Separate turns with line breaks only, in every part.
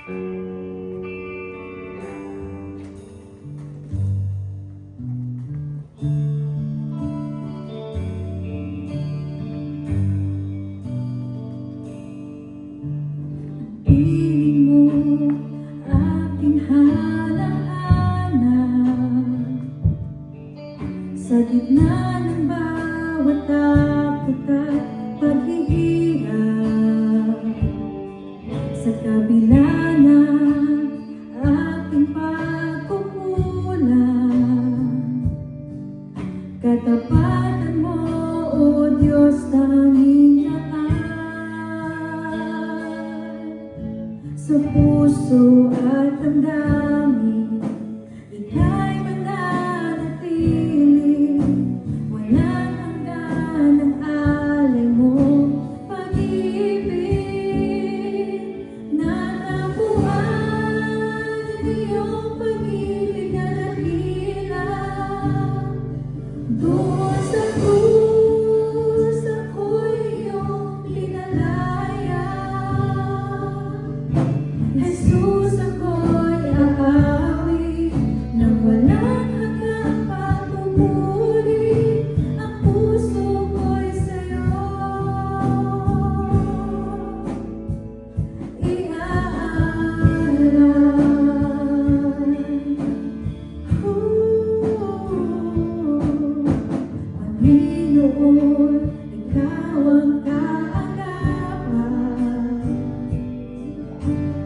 Sa gitna ng bawat takot at paghihirap, sa kabila ng aking pagkukulang, katapatan mo, O Diyos, tanging lakas. Sa puso at damdamin, ika'y mananatili. Walang hanggan ang alay mo, pag-ibig. Natabuhan ang iyong pag-ibig na dakila. Doon sa krus, ako'y iyong pinalaya. Jesus, ako'y aawi nang walang hanggang pagmumuli. Ang puso ko'y sa'yo iaalay. Panginoon, ikaw ang kaagapan.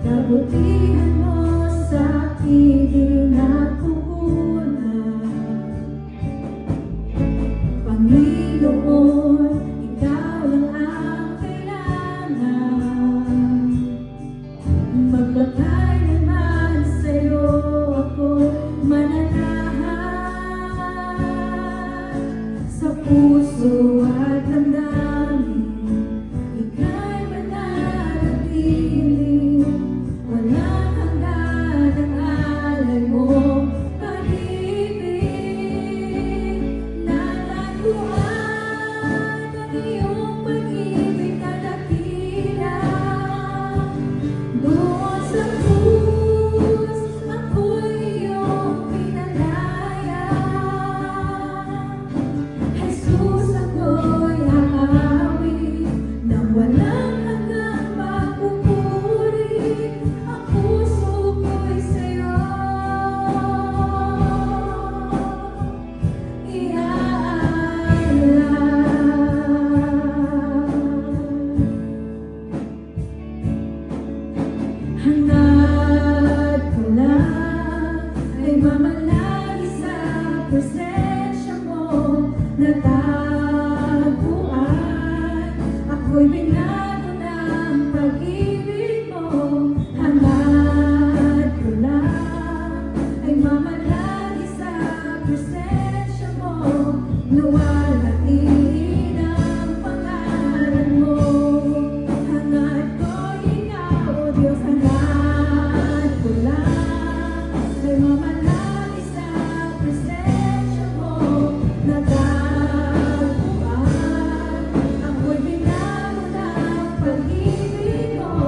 Kabutihan mo sa akin dinatugunan. Panginoon, ikaw lang ang kailangan. Magbagay naman sa'yo ako mananahan. Sa puso at damdamin, ika'y mananatili. Walang hanggan ang alay mo, pag-ibig. Natagpuan ang iyong pag-ibig na dakila. Doon sa krus, ako'y iyong pinalaya. Jesus, ako'y aawi nang walang hanggang pagpupuri. Ang puso ko'y sa'yo iaalay. Hangad ko lang ay mamalagi sa presensya mo. Natagpuan, ako'y binago ng pag-ibig mo. Hangad ko lang ay mamalagi sa presensya mo. Luwalhatiin ang pangalan mo. Hangad ko ikaw, O Diyos. Hangad ko lang ay mamalagi sa presensya mo. Natagpuan, ako'y binago ng pag-ibig mo.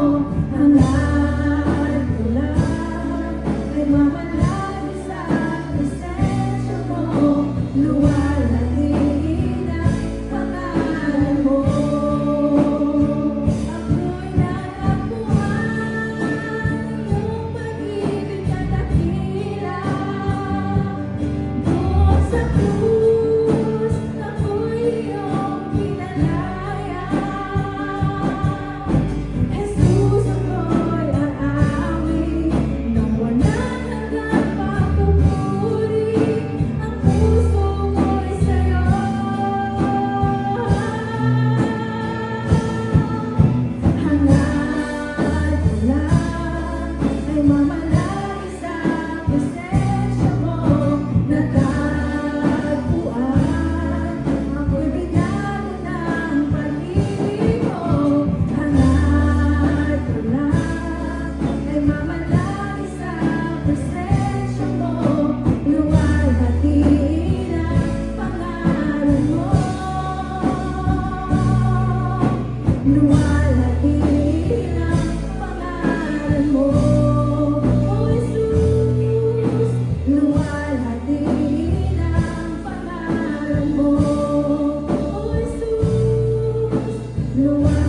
Luwa